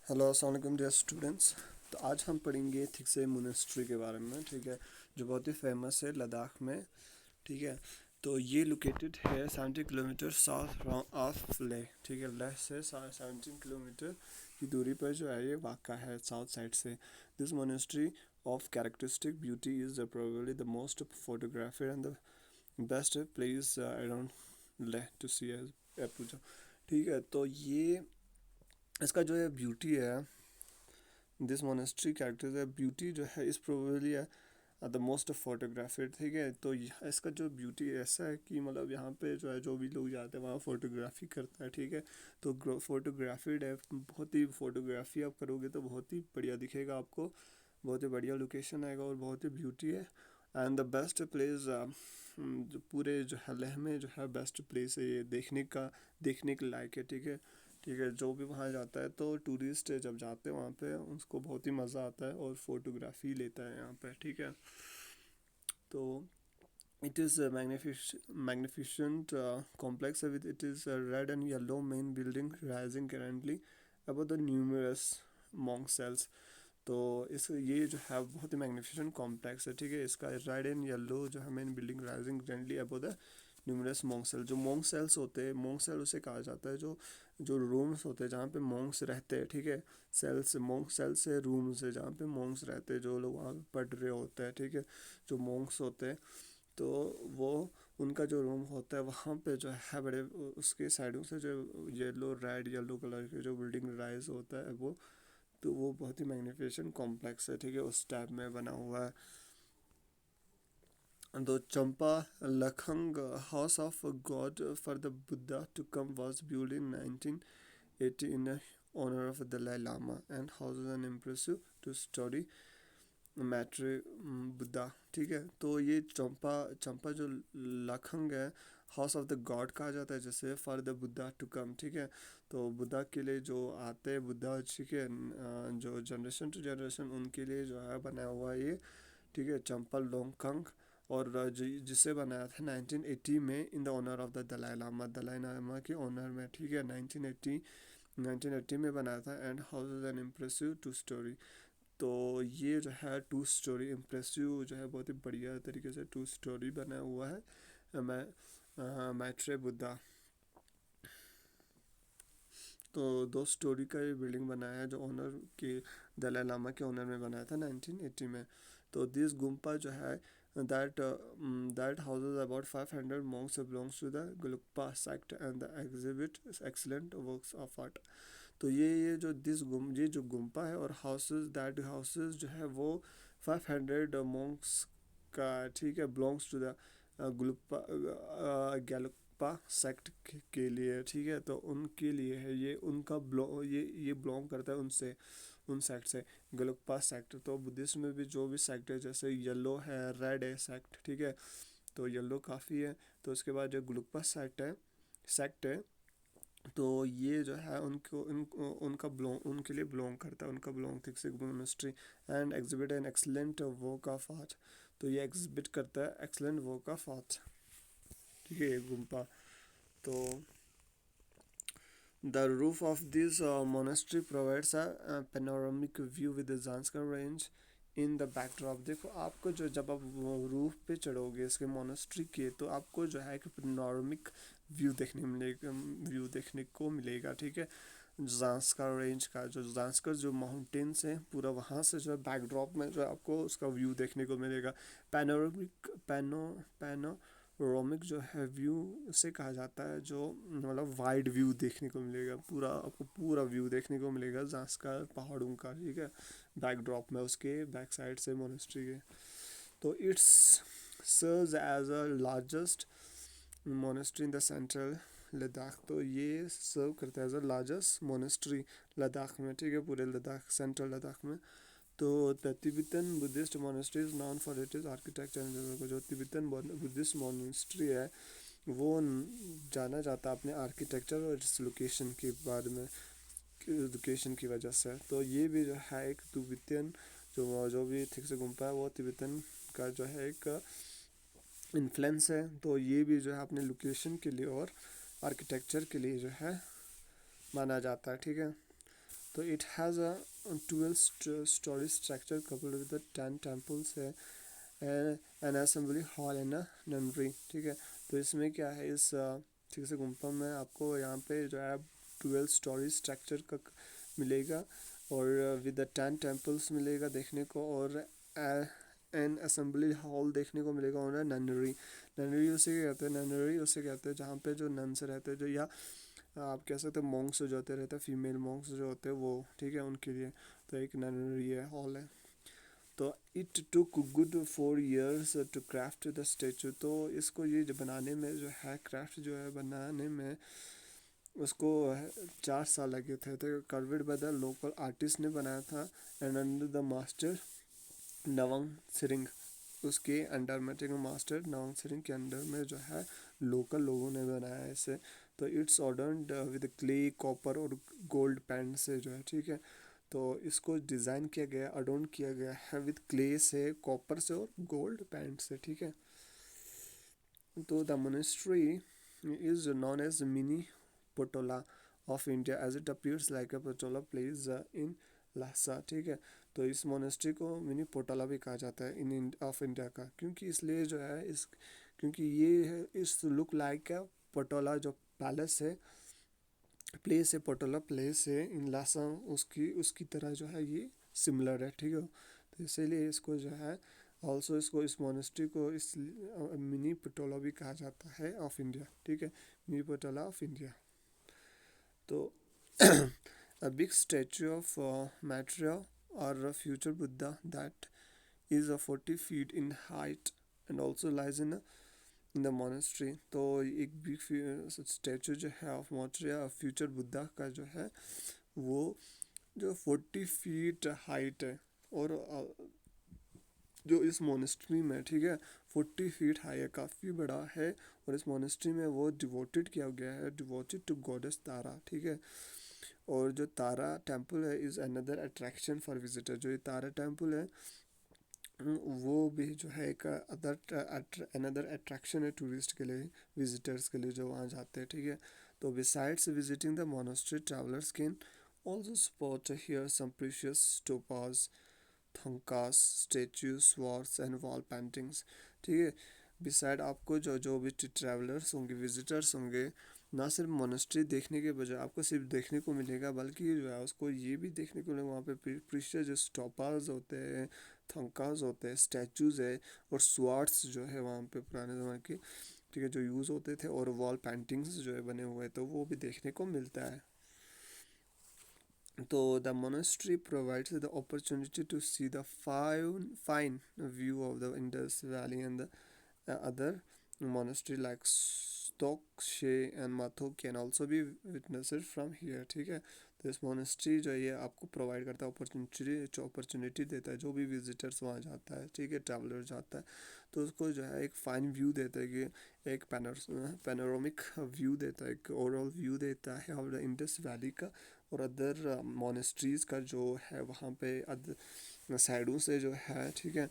Hello अस्सलाम वालेकुम dear students. तो आज हम पढ़ेंगे थिक्से मोनेस्ट्री के बारे में, ठीक है, जो बहुत ही फेमस है लद्दाख में, ठीक है। तो ये लोकेटेड है 70 किलोमीटर साउथ ऑफ लेह, ठीक है। लेह से 17 किलोमीटर की दूरी पर जो है ये वाक़ा है साउथ साइड से। This monastery of characteristic beauty is probably the most photographer and the best place around Leh to see a puja, ठीक है। तो ये इसका जो है ब्यूटी है, दिस मोनेस्ट्री कैरेक्टर्स है, ब्यूटी जो है इस प्रोबेबली है द मोस्ट फोटोग्राफर, ठीक है। तो इसका जो ब्यूटी ऐसा है कि मतलब यहाँ पे जो है जो भी लोग जाते हैं वहाँ फोटोग्राफी करता है, ठीक है। तो फोटोग्राफी है, बहुत ही फोटोग्राफी आप करोगे तो बहुत ही बढ़िया दिखेगा आपको, बहुत ही बढ़िया लोकेशन आएगा और बहुत ही ब्यूटी है। एंड द बेस्ट प्लेस जो पूरे जो है लेह में जो है बेस्ट प्लेस है ये देखने के लायक है, ठीक है। ठीक है, जो भी वहाँ जाता है तो टूरिस्ट जब जाते हैं वहाँ पे उसको बहुत ही मज़ा आता है और फोटोग्राफी लेता है यहाँ पे, ठीक है। तो it is a magnificent complex with it is a red and yellow main building rising currently above the numerous monk cells। तो इस ये जो है बहुत ही मैग्निफिसेंट कॉम्प्लेक्स है, ठीक है। इसका रेड एंड येलो जो है main building rising grandly above the numerous monk cell. जो मॉन्क सेल्स होते हैं, मॉन्क सेल उसे कहा जाता है जो जो रूम्स होते हैं जहाँ पे मॉन्क्स रहते हैं, ठीक है। सेल्स मॉन्क सेल से रूम्स है जहाँ पे मॉन्क्स रहते हैं, जो लोग वहाँ पे पढ़ रहे होते हैं, ठीक है। जो मॉन्क्स होते हैं तो वो उनका जो रूम होता है वहाँ पे जो है बड़े उसके साइडों से जो येलो कलर के जो बिल्डिंग राइज होता है वो, तो वो बहुत ही मैग्निफिसेंट कॉम्प्लेक्स है, ठीक है, उस टाइप में बना हुआ है। The Champa Lakhang House of God for the Buddha to come was built in 1980 in honor of Dalai Lama and houses an impressive two-story मैट्री Buddha, ठीक है। तो ये चंपा चंपा जो लखंग है, हाउस ऑफ द गॉड कहा जाता है जैसे for the Buddha to come, ठीक है। तो बुद्धा के लिए जो आते हैं बुद्धा, ठीक है, जो जनरेशन टू जनरेशन उनके लिए जो है बनाया हुआ है ये, ठीक है, चंपा लोंगकंग। और जिसे बनाया था 1980 में in the honour of the Dalai Lama के ऑनर में, ठीक है। 1980 में बनाया था and houses an impressive two storey. तो ये जो है टू स्टोरी इम्प्रेसिव जो है बहुत ही बढ़िया तरीके से टू स्टोरी बना हुआ है। मैं मैट्रे बुद्धा। तो दो स्टोरी का ये बिल्डिंग बनाया है जो ऑनर के दलाई लामा के ऑनर में बनाया था 1980 में। तो दिस गुम्पा जो है that houses about 500 monks belongs to the Gelugpa sect and the exhibit excellent works of art। तो ये जो ये जो गुम्पा है और हाउसेस दैट हाउसेस जो है वो 500 monks का, ठीक है, बिलोंग्स टू द गुलुप्पा गैलुप्पा सेक्ट के लिए, ठीक है। तो उनके लिए है ये, उनका ये बिलोंग करता है उनसे, उन सेक्ट से, गलुप्पा सेक्ट। तो बुद्धिस्ट में भी जो भी सेक्ट है जैसे येलो है, रेड है सेक्ट, ठीक है। तो येलो काफ़ी है। तो उसके बाद जो गलुप्पा सेक्ट है तो ये जो है उनका बिलोंग उनके लिए बिलोंग करता है, उनका belong Thiksey monastery and exhibit an excellent work of art. तो ये एग्जिबिट करता है एक्सलेंट वर्क ऑफ आर्ट, ठीक है, ये गुम्पा। तो the roof of this monastery provides a panoramic view with the Zanskar range in the backdrop. देखो आपको जो जब आप रूफ पे चढ़ोगे इसके मोनेस्ट्री के तो आपको जो है कि पेनोरामिक व्यू देखने को मिलेगा, ठीक है। जांस्कर रेंज का जो जांस्कर जो माउंटेन्स हैं पूरा वहाँ से जो है बैकड्रॉप में जो है आपको उसका व्यू देखने को मिलेगा। पैनोरामिक जो है व्यू उसे कहा जाता है जो मतलब वाइड व्यू देखने को मिलेगा, पूरा आपको पूरा व्यू देखने को मिलेगा जांस्कर पहाड़ों का, ठीक है, बैकड्रॉप में उसके बैक साइड से मोनेस्ट्री के। तो it's serves as a largest monastery in the central Ladakh. तो ये सर्व करता है as a largest monastery Ladakh में, ठीक है, पूरे लद्दाख सेंट्रल लद्दाख में। तो the Tibetan Buddhist monastery is known for it is architecture. जो तिब्बतन बुद्धिस्ट मोनेस्ट्री है वो जाना जाता है अपने आर्किटेक्चर और इस लोकेशन के बारे में, लोकेशन की वजह से। तो ये भी जो है एक तिब्बतन जो भी थिक से गुम्पा है वो तिब्बतन का जो है एक इन्फ्लुएंस है। तो ये भी जो है अपने लोकेशन के लिए और आर्किटेक्चर के लिए जो है माना जाता है, ठीक है। तो it has a 12 story structure coupled with 10 temples है an assembly hall and a nunnery, ठीक है। तो इसमें क्या है, इस ठीक से गुम्फा में आपको यहाँ पे जो है 12 स्टोरी स्ट्रक्चर का मिलेगा और विद द 10 टेम्पल्स मिलेगा देखने को, और एन असेंबली हॉल देखने को मिलेगा, और ननरी, ननरी उसे क्या कहते हैं, ननरी उसे कहते हैं जहाँ पे जो नन्स रहते हैं, जो या आप कह सकते हैं मॉन्क्स जो होते रहते हैं, फीमेल मॉन्क्स जो होते हैं वो, ठीक है, उनके लिए तो एक ननरी है, हॉल है। तो it took good 4 years to craft the statue, तो इसको ये जो बनाने में जो है, क्राफ्ट जो है बनाने में उसको 4 साल लगे थे। तो curved by the local artist ने बनाया था एंड अंडर द मास्टर नवंग सिरिंग, उसके अंडर में, ठीक है, मास्टर नवंग सिरिंग के अंडर में जो है लोकल लोगों ने बनाया है इसे। तो it's ordered with clay, copper और गोल्ड पेंट से जो है, ठीक है। तो इसको डिज़ाइन किया गया, अडोन किया गया है विद क्ले से, कॉपर से और गोल्ड पेंट से, ठीक है। तो the monastery is known as mini Potala of India as it appears like a Potala place in Lhasa, ठीक है। तो इस मोनेस्ट्री को मिनी पोटोला भी कहा जाता है इन ऑफ इंडिया का, क्योंकि इसलिए जो है इस, क्योंकि ये है इस लुक लाइक अ पटोला जो पैलेस है, प्लेस है, पटोला प्लेस है इन लासा, उसकी उसकी तरह जो है ये सिमिलर है, ठीक है। तो इसीलिए इसको जो है ऑल्सो इसको, इस मोनेस्ट्री को इस मिनी पटोला भी कहा जाता है ऑफ इंडिया, ठीक है, मिनी पटोला ऑफ इंडिया। तो a big statue of Maitreya or a future Buddha that is 40 feet in height and also lies in the monastery। तो एक बिग स्टैचू जो है ऑफ मैत्रेय फ्यूचर बुद्धा का जो है वो जो 40 फीट हाइट है, और जो इस मोनेस्ट्री में, ठीक है, 40 फीट हाई है, काफ़ी बड़ा है, और इस मोनेस्ट्री में वो डिवोटेड किया गया है, डिवोटेड टू गॉडेस तारा, ठीक है। और जो तारा टेम्पल है is another attraction for visitor, जो ये तारा टेम्पल है वो भी जो है एक अनदर अट्रैक्शन है टूरिस्ट के लिए, विजिटर्स के लिए जो वहाँ जाते हैं, ठीक है। तो besides visiting the monastery travellers can also spot here some precious topaz, thangkas, statues, swords and wall paintings, ठीक है। बिसाइड आपको जो जो भी ट्रैवलर्स होंगे, विजिटर्स होंगे, ना सिर्फ मोनेस्ट्री देखने के बजाय आपको सिर्फ देखने को मिलेगा, बल्कि जो है उसको ये भी देखने को मिलेगा वहाँ पे प्रीशियस जो स्टोपाज होते हैं, थंकास होते हैं, स्टैचूज है, और स्वार्ड्स जो है वहाँ पे पुराने ज़माने के, ठीक है, जो यूज़ होते थे, और वॉल पेंटिंग्स जो है बने हुए, तो वो भी देखने को मिलता है। तो the monastery provides the opportunity to see the fine view of the Indus Valley, and the other monastery like Stok, She and Matho can also be witnessed from here, ठीक है। तो इस मोनेस्ट्री जो है ये आपको प्रोवाइड करता है, अपॉर्चुनिटी देता है, जो भी विजिटर्स वहाँ जाता है, ठीक है, ट्रैवलर जाता है, तो उसको जो है एक फ़ाइन व्यू देता है, कि एक पैनोरामिक व्यू देता है, एक ओवरऑल व्यू देता है ऑफ द इंडस वैली का, और अदर मोनेस्ट्रीज़ का जो है वहाँ पे अदर साइडों से जो है, ठीक है।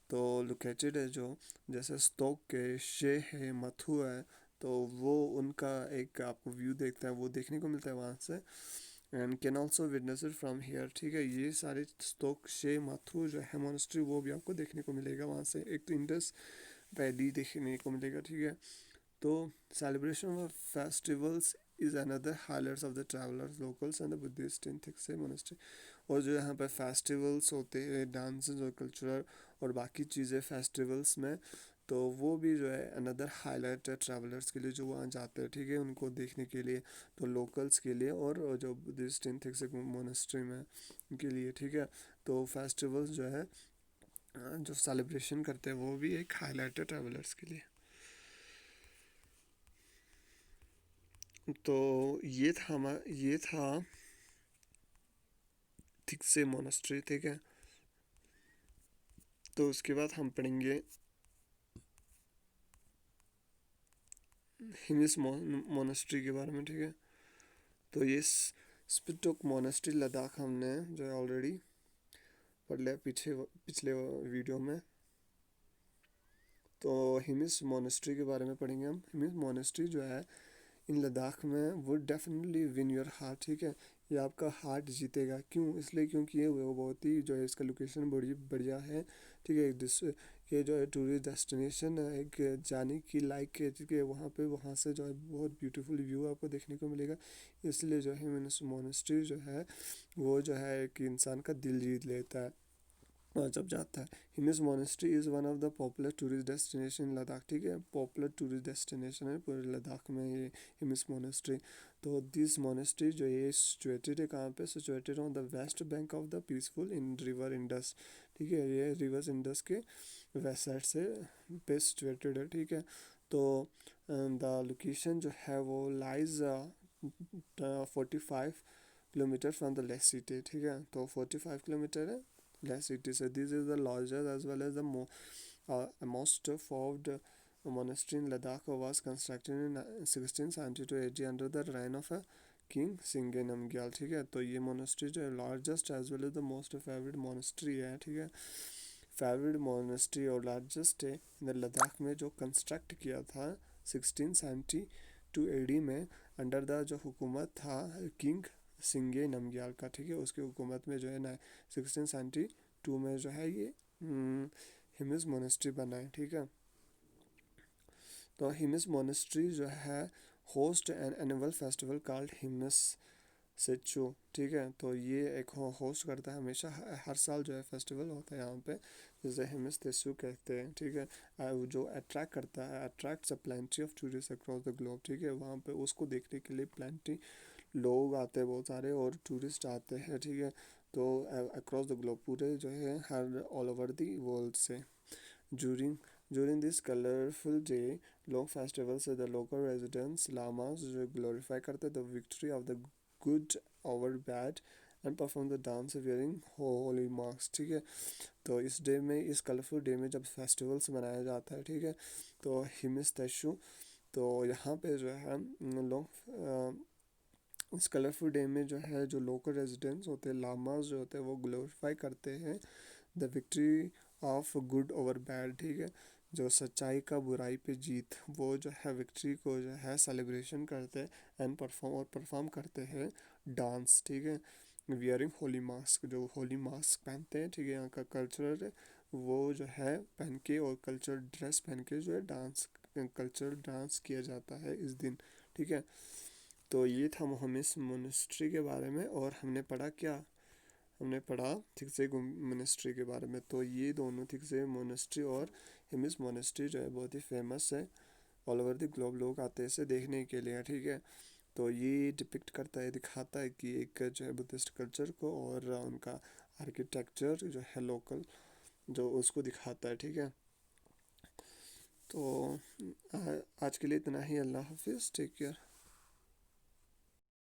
तो लोकेटेड है जो, जैसे स्तोक के, शे है, मथु है, तो वो उनका एक आपको व्यू देखता है, वो देखने को मिलता है वहाँ से, and can also witness it from here, ठीक है। ये सारे स्तोक, शे, मथु जो है मोनेस्ट्री, वो भी आपको देखने को मिलेगा वहाँ से, एक तो इंडस वैली देखने को मिलेगा, ठीक है। तो celebration of festivals is another highlights of the travellers locals and the Buddhist in Thiksey monastery. और जो यहाँ पर फेस्टिवल्स होते हैं, डांसेस और कल्चरल और बाकी चीज़ें फेस्टिवल्स में, तो वो भी जो है अनदर हाईलाइट है ट्रैवलर्स के लिए जो वहाँ जाते हैं, ठीक है, उनको देखने के लिए, तो लोकल्स के लिए, और जो बुद्धिस्ट इन थिक्से मोनेस्ट्री में के लिए, ठीक है। तो फेस्टिवल्स जो है जो सेलिब्रेशन करते हैं वो भी एक हाईलाइट है ट्रैवलर्स के लिए। तो ये था थिक्से मोनेस्ट्री, ठीक है। तो उसके बाद हम पढ़ेंगे हिमिस मोनेस्ट्री के बारे में, ठीक है। तो ये स्पिटोक मोनेस्ट्री लद्दाख हमने जो है ऑलरेडी पढ़ लिया पिछले वीडियो में। तो हिमिस मोनेस्ट्री के बारे में पढ़ेंगे हम। हिमिस मोनेस्ट्री जो है इन लद्दाख में would definitely win your heart, ठीक है। ये आपका हार्ट जीतेगा। क्यों? इसलिए क्योंकि ये वो बहुत ही जो है इसका लोकेशन बड़ी बढ़िया है, ठीक है। ये जो है टूरिस्ट डेस्टिनेशन है, एक जाने की लायक है, ठीक है। वहाँ से जो है बहुत ब्यूटीफुल व्यू आपको देखने को मिलेगा। इसलिए जो है मोनेस्ट्री जो है वो जो है एक इंसान का दिल जीत लेता है और जब जाता है। Hemis monastery is one of the popular tourist destination in Ladakh, ठीक है। पॉपुलर टूरिस्ट डेस्टिनेशन है पूरे लद्दाख में ये हिमिस मोनेस्ट्री। तो दिस मोनेस्ट्री जो है सिचुएटेड है कहाँ पे? Situated on the West Bank of the peaceful in river Indus, ठीक है। ये रिवर इंडस के वेस्ट साइड से पे सिचुएटेड है, ठीक है। तो द लोकेशन जो है वो lies 45 kilometre from the lake city, ठीक है। तो 45 किलोमीटर है less cities. So this is the largest as well as the most found monastery in Ladakh. Was constructed in 1672 AD under the reign of a king Singye Namgyal, ठीक है। तो ये monastery जो है largest as well as the most favourite monastery है, ठीक है। Favourite monastery और लार्जेस्ट है इन लद्दाख में, जो कंस्ट्रक्ट किया था 1672 AD में अंडर द जो हुकूमत था किंग सिंगे नमग्याल का, ठीक है। उसकी हुकूमत में जो है ना 1672 में जो है ये हिमिस मोनेस्ट्री बना है, ठीक है। तो हिमिस मोनेस्ट्री जो है host an annual festival called Hemis Tsechu, ठीक है। तो ये एक होस्ट करता है हमेशा, हर साल जो है फेस्टिवल होता है यहाँ पे, जिसे हिमिस तेसू कहते हैं, ठीक है। जो अट्रैक्ट करता है, attracts a plenty of tourist across the globe, ठीक है। वहाँ पे उसको देखने के लिए प्लेंटी लोग आते हैं बहुत सारे और टूरिस्ट आते हैं, ठीक है। तो अक्रॉस द ग्लोब पूरे जो है हर ऑल ओवर द वर्ल्ड से। During during this colorful day long festival से the local residents lamas जो glorify करते the victory of the good over bad and perform the dance wearing holy masks, ठीक है। तो इस डे में, इस कलरफुल डे में जब फेस्टिवल्स मनाया जाता है, ठीक है, तो हिमिस तेशु, तो यहाँ पे जो है लोग इस कलरफुल डे में जो है जो लोकल रेजिडेंट्स होते हैं, लामाज जो होते हैं, वो ग्लोरीफाई करते हैं the victory of good over bad, ठीक है। जो सच्चाई का बुराई पे जीत, वो जो है विक्ट्री को जो है सेलिब्रेशन करते हैं एंड परफॉर्म करते हैं डांस, ठीक है। वियरिंग होली मास्क, जो होली मास्क पहनते हैं, ठीक है। यहाँ का कल्चर वो जो है पहन के और कल्चरल ड्रेस पहन के जो है कल्चरल डांस किया जाता है इस दिन, ठीक है। तो ये था हिमिस मोनेस्ट्री के बारे में। और हमने पढ़ा क्या? हमने पढ़ा थिक्से मोनेस्ट्री के बारे में। तो ये दोनों थिक्से मोनेस्ट्री और हिमिस मोनेस्ट्री जो है बहुत ही फेमस है, ऑल ओवर द ग्लोब लोग आते हैं इसे देखने के लिए, ठीक है। तो ये डिपिक्ट करता है, दिखाता है कि एक जो है बुद्धिस्ट कल्चर को और उनका आर्किटेक्चर जो है लोकल, जो उसको दिखाता है, ठीक है। तो आज के लिए इतना ही। अल्लाह हाफिज़, टेक केयर।